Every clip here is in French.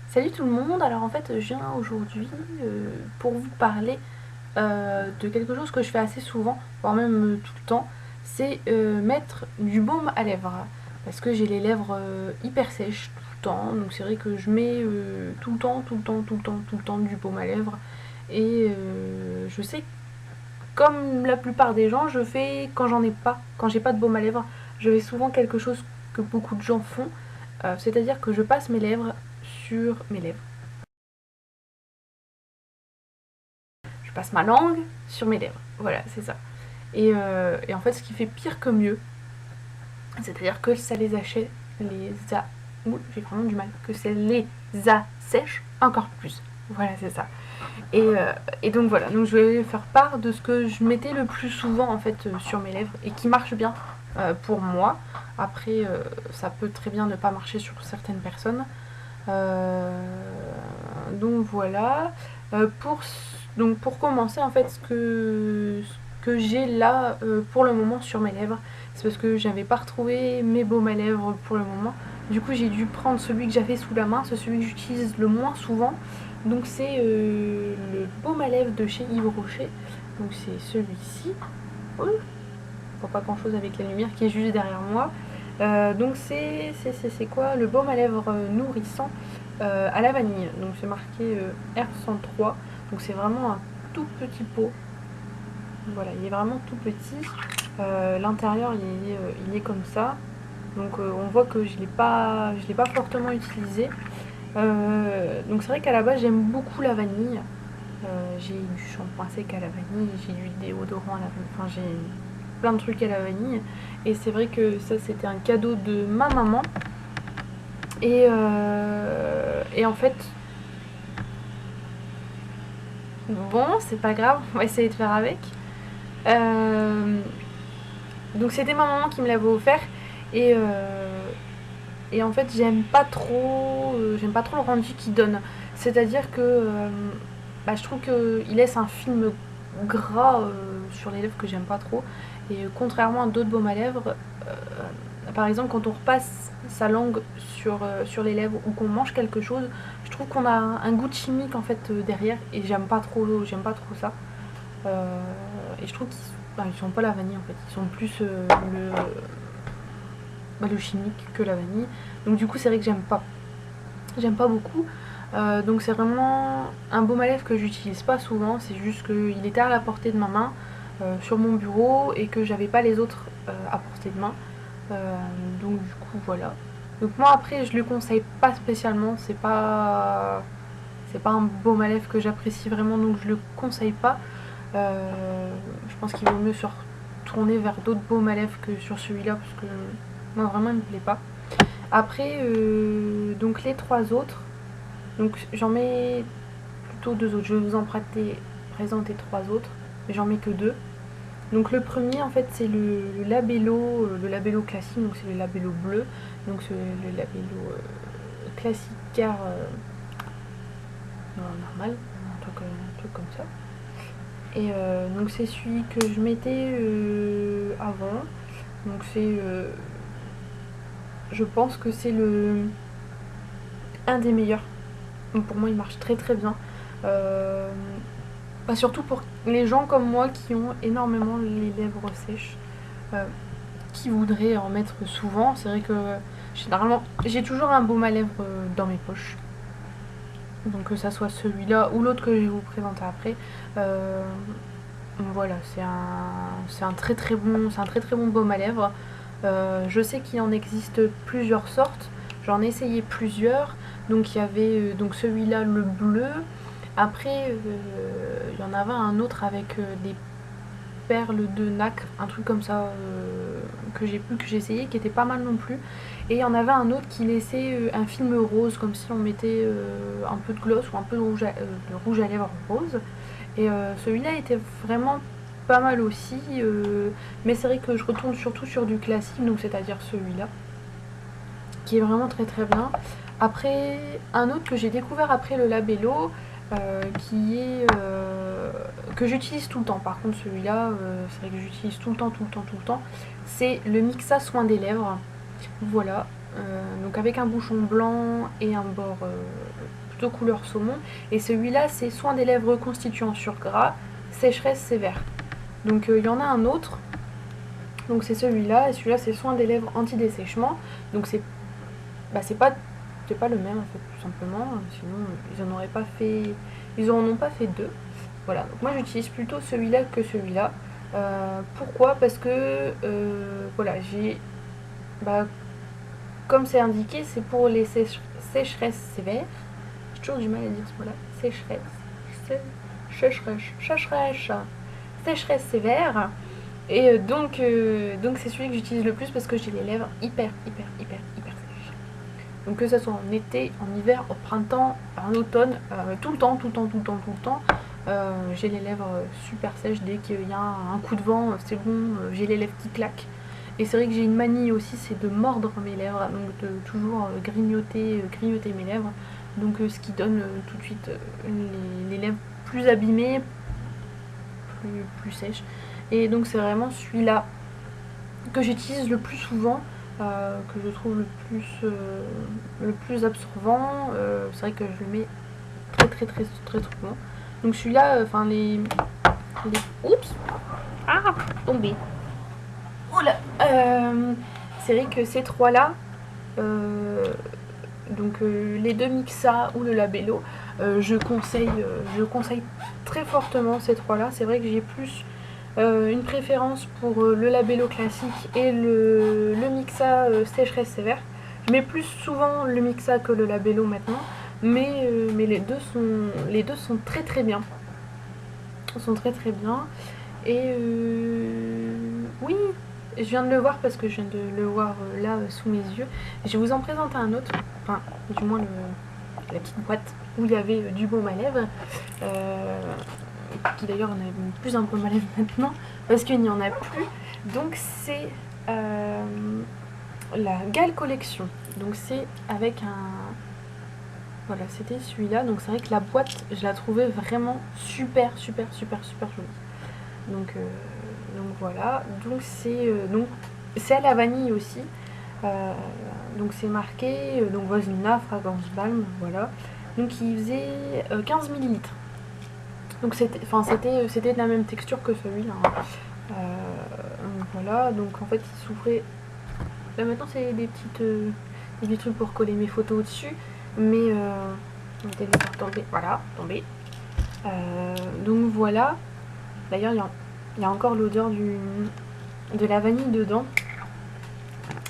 Salut tout le monde, alors en fait je viens aujourd'hui pour vous parler de quelque chose que je fais assez souvent, voire même tout le temps, c'est mettre du baume à lèvres. Parce que j'ai les lèvres hyper sèches tout le temps, donc c'est vrai que je mets tout le temps du baume à lèvres. Et je sais que comme la plupart des gens, je fais quand j'en ai pas, quand j'ai pas de baume à lèvres, je fais souvent quelque chose que beaucoup de gens font, c'est-à-dire que je passe mes lèvres sur mes lèvres. Je passe ma langue sur mes lèvres. Voilà, c'est ça. Et en fait, ce qui fait pire que mieux, c'est-à-dire que ça les achète, j'ai vraiment du mal, que ça les assèche encore plus. Voilà, c'est ça. Et donc voilà, donc je vais faire part de ce que je mettais le plus souvent en fait sur mes lèvres et qui marche bien pour moi. Après, ça peut très bien ne pas marcher sur certaines personnes. Donc voilà. Donc pour commencer, en fait, ce que j'ai là pour le moment sur mes lèvres, c'est parce que j'avais pas retrouvé mes baumes à lèvres pour le moment. Du coup, j'ai dû prendre celui que j'avais sous la main, c'est celui que j'utilise le moins souvent. Donc c'est le baume à lèvres de chez Yves Rocher. Donc c'est celui-ci. Oh, je vois pas grand chose avec la lumière qui est juste derrière moi. Donc c'est quoi? Le baume à lèvres nourrissant à la vanille. Donc c'est marqué R103. Donc c'est vraiment un tout petit pot. Voilà, il est vraiment tout petit. L'intérieur il est comme ça. Donc on voit que je l'ai pas fortement utilisé. Donc c'est vrai qu'à la base j'aime beaucoup la vanille. J'ai du shampoing sec à la vanille, j'ai du déodorant à la vanille, enfin j'ai plein de trucs à la vanille. Et c'est vrai que ça c'était un cadeau de ma maman. Et en fait, bon, c'est pas grave, on va essayer de faire avec. Donc c'était ma maman qui me l'avait offert. Et, et en fait j'aime pas trop le rendu qu'il donne. C'est-à-dire que je trouve qu'il laisse un film gras sur les lèvres que j'aime pas trop. Et contrairement à d'autres baumes à lèvres, par exemple quand on repasse sa langue sur les lèvres ou qu'on mange quelque chose, je trouve qu'on a un goût de chimique en fait derrière et j'aime pas trop ça. Et je trouve qu'ils sont pas la vanille en fait, ils sont plus le chimique que la vanille. Donc du coup c'est vrai que j'aime pas beaucoup. Donc c'est vraiment un baume à lèvres que j'utilise pas souvent, c'est juste qu'il était à la portée de ma main sur mon bureau et que j'avais pas les autres à portée de main. Donc du coup voilà. Donc moi après je le conseille pas spécialement, c'est pas un baume à lèvres que j'apprécie vraiment, donc je le conseille pas. Je pense qu'il vaut mieux se retourner vers d'autres baumes à lèvres que sur celui-là parce que moi vraiment il me plaît pas. Après donc les trois autres, donc j'en mets plutôt deux autres, je vais vous en présenter trois autres, mais j'en mets que deux. Donc le premier en fait c'est le labello classique, donc c'est le labello bleu, donc c'est le labello classique car normal, un truc comme ça. Et donc c'est celui que je mettais avant, donc c'est je pense que c'est un des meilleurs. Donc pour moi il marche très très bien. Surtout pour les gens comme moi qui ont énormément les lèvres sèches, qui voudraient en mettre souvent. C'est vrai que généralement j'ai toujours un baume à lèvres dans mes poches. Donc que ça soit celui-là ou l'autre que je vais vous présenter après. Voilà, c'est un très très bon baume à lèvres. Je sais qu'il en existe plusieurs sortes. J'en ai essayé plusieurs. Donc il y avait donc celui-là le bleu. Après il y en avait un autre avec des perles de nacre, un truc comme ça que j'ai essayé, qui était pas mal non plus. Et il y en avait un autre qui laissait un film rose, comme si on mettait un peu de gloss ou un peu de rouge à lèvres rose. Et celui-là était vraiment pas mal aussi, mais c'est vrai que je retourne surtout sur du classique, donc c'est-à-dire celui-là, qui est vraiment très très bien. Après, un autre que j'ai découvert après le labello, que j'utilise tout le temps. Par contre celui-là, c'est vrai que j'utilise tout le temps, c'est le Mixa Soin des Lèvres. Voilà, donc avec un bouchon blanc et un bord plutôt couleur saumon. Et celui-là, c'est Soin des Lèvres constituant sur gras, sécheresse sévère. Donc il y en a un autre, donc c'est celui-là, et celui-là c'est Soin des Lèvres anti-dessèchement. Donc c'est pas le même en fait, tout simplement, sinon ils en ont pas fait deux. Voilà, donc moi j'utilise plutôt celui-là que celui-là. Pourquoi? Parce que voilà, comme c'est indiqué, c'est pour les sécheresses sévères. J'ai toujours du mal à dire ce mot-là. Sécheresse sévère. Et donc c'est celui que j'utilise le plus parce que j'ai les lèvres hyper sèches. Donc que ce soit en été, en hiver, au printemps, en automne, tout le temps. J'ai les lèvres super sèches. Dès qu'il y a un coup de vent, c'est bon, j'ai les lèvres qui claquent. Et c'est vrai que j'ai une manie aussi, c'est de mordre mes lèvres, donc de toujours grignoter mes lèvres. Donc ce qui donne tout de suite les lèvres plus abîmées, plus sèches. Et donc c'est vraiment celui-là que j'utilise le plus souvent, que je trouve le plus absorbant. C'est vrai que je le mets très souvent. Donc celui-là, enfin oups, ah, tombé. Oula, c'est vrai que ces trois-là, les deux Mixa ou le Labello, je conseille très fortement ces trois-là. C'est vrai que j'ai plus une préférence pour le Labello classique et le Mixa sécheresse sévère. Je mets plus souvent le Mixa que le Labello maintenant, mais les deux sont très bien. Ils sont très bien. Et oui, je viens de le voir parce que je viens de le voir là sous mes yeux. Je vais vous en présenter un autre, enfin du moins la petite boîte où il y avait du baume à lèvres, qui d'ailleurs on a plus un baume à lèvres maintenant parce qu'il n'y en a plus. Donc c'est la Gale Collection. Donc c'est avec un... Voilà, c'était celui-là. Donc c'est vrai que la boîte, je la trouvais vraiment super jolie. Donc voilà, donc c'est à la vanille aussi. Donc c'est marqué donc Vaselina, fragrance balm, voilà. Donc il faisait 15 ml. Donc c'était de la même texture que celui-là. Voilà, donc en fait il s'ouvrait. Là maintenant c'est des petits trucs pour coller mes photos au-dessus, mais mettez-les pour tomber. Voilà, tomber. Donc voilà. D'ailleurs il y a encore l'odeur de la vanille dedans.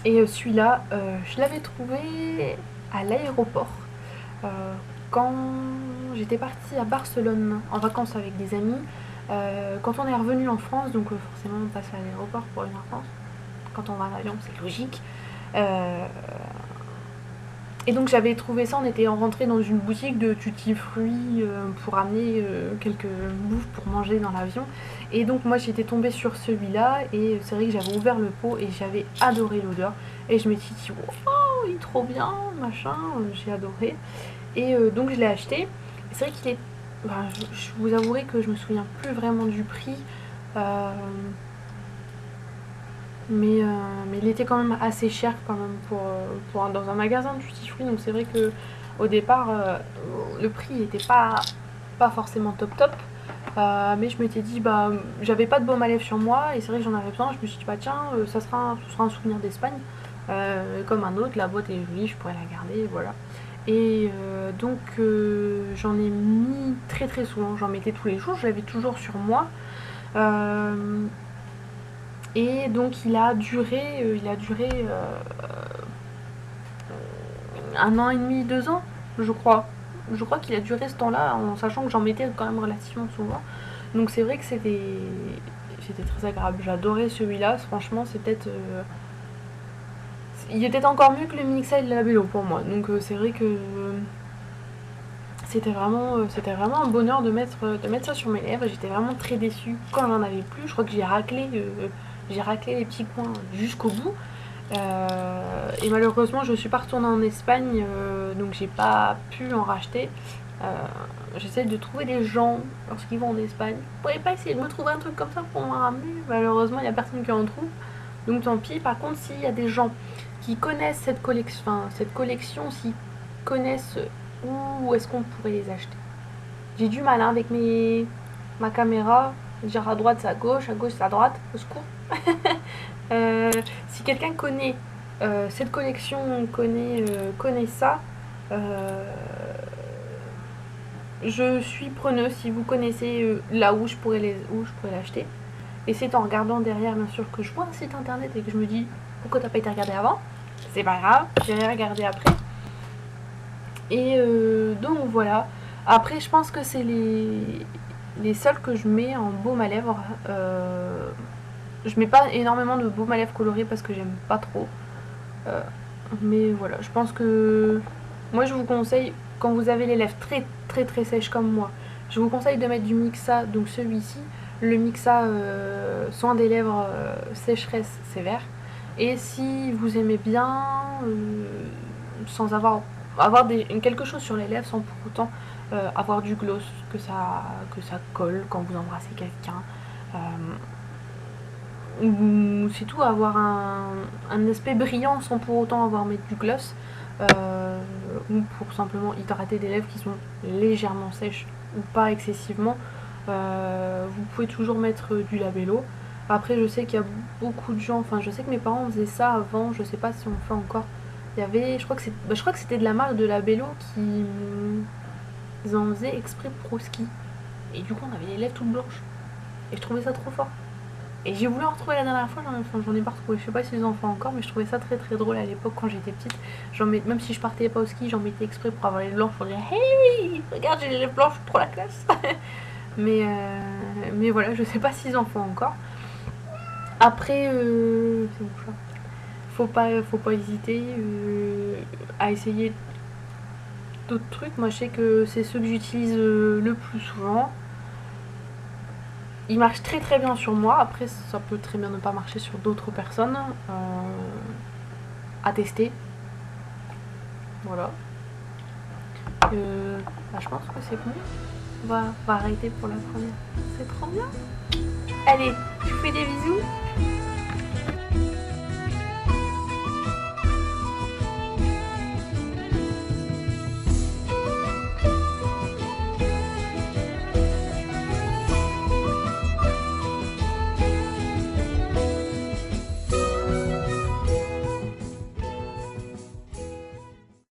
Et celui-là, je l'avais trouvé à l'aéroport quand j'étais partie à Barcelone en vacances avec des amis. Quand on est revenu en France, donc forcément on passe à l'aéroport pour venir en France. Quand on va en avion, c'est logique. Et donc j'avais trouvé ça, on était rentré dans une boutique de tutti-fruits pour amener quelques bouffes pour manger dans l'avion. Et donc moi j'étais tombée sur celui-là et c'est vrai que j'avais ouvert le pot et j'avais adoré l'odeur. Et je me suis dit, wow, il est trop bien, machin, j'ai adoré. Et donc je l'ai acheté. C'est vrai qu'il est... Enfin, je vous avouerai que je me souviens plus vraiment du prix. Mais il était quand même assez cher quand même dans un magasin de tutti fruits. Donc c'est vrai que au départ le prix n'était pas forcément top. Mais je m'étais dit j'avais pas de baume à lèvres sur moi et c'est vrai que j'en avais besoin. Je me suis dit tiens, ce sera un souvenir d'Espagne comme un autre. La boîte est jolie, je pourrais la garder, voilà. Et donc j'en ai mis très souvent, j'en mettais tous les jours, je l'avais toujours sur moi. Et donc il a duré 1 an et demi, 2 ans, je crois. Je crois qu'il a duré ce temps-là, en sachant que j'en mettais quand même relativement souvent. Donc c'est vrai que c'était très agréable. J'adorais celui-là, franchement, c'est peut-être... il était encore mieux que le Mixa et le Labello pour moi. Donc c'est vrai que c'était vraiment un bonheur de mettre ça sur mes lèvres. J'étais vraiment très déçue quand j'en avais plus. Je crois que j'ai raclé les petits coins jusqu'au bout. Et malheureusement je suis pas retournée en Espagne, donc j'ai pas pu en racheter. J'essaie de trouver des gens lorsqu'ils vont en Espagne. Vous pourriez pas essayer de me trouver un truc comme ça pour m'en ramener? Malheureusement, il n'y a personne qui en trouve. Donc tant pis. Par contre, s'il y a des gens qui connaissent cette collection, s'ils connaissent où est-ce qu'on pourrait les acheter. J'ai du mal hein, avec ma caméra. Dire à droite c'est à gauche c'est à droite. Au secours. Si quelqu'un connaît cette collection, connaît ça, je suis preneuse si vous connaissez là où je pourrais l'acheter. Et c'est en regardant derrière, bien sûr, que je vois un site internet et que je me dis pourquoi t'as pas été regardé avant. C'est pas grave, j'irai regarder après. Et donc voilà. Après, je pense que c'est les seuls que je mets en baume à lèvres. Je mets pas énormément de baume à lèvres coloré parce que j'aime pas trop. Mais voilà, je pense que moi je vous conseille, quand vous avez les lèvres très très très sèches comme moi, je vous conseille de mettre du Mixa, donc celui-ci, le Mixa soin des lèvres sécheresse sévère. Et si vous aimez bien, sans avoir quelque chose sur les lèvres sans pour autant avoir du gloss, que ça colle quand vous embrassez quelqu'un. Ou c'est tout, avoir un aspect brillant sans pour autant avoir mettre du gloss, ou pour simplement hydrater des lèvres qui sont légèrement sèches ou pas excessivement. Vous pouvez toujours mettre du labello. Après je sais qu'il y a beaucoup de gens, enfin je sais que mes parents faisaient ça avant, je sais pas si on le fait encore. Il y avait, je crois que c'était de la marque de labello qui ils en faisaient exprès pour ski. Et du coup on avait les lèvres toutes blanches. Et je trouvais ça trop fort. Et j'ai voulu en retrouver la dernière fois, j'en ai pas retrouvé. Je sais pas si les enfants encore, mais je trouvais ça très très drôle à l'époque quand j'étais petite. Même si je partais pas au ski, j'en mettais exprès pour avoir les blanches pour dire hey, regarde, j'ai les lèvres blanches, trop la classe. mais voilà, je sais pas s'ils en font encore. Après, c'est bon ça. Faut pas hésiter à essayer d'autres trucs. Moi, je sais que c'est ceux que j'utilise le plus souvent. Il marche très très bien sur moi. Après, ça peut très bien ne pas marcher sur d'autres personnes. À tester. Voilà. Je pense que c'est bon. On va arrêter pour la première. C'est trop bien. Allez, je vous fais des bisous.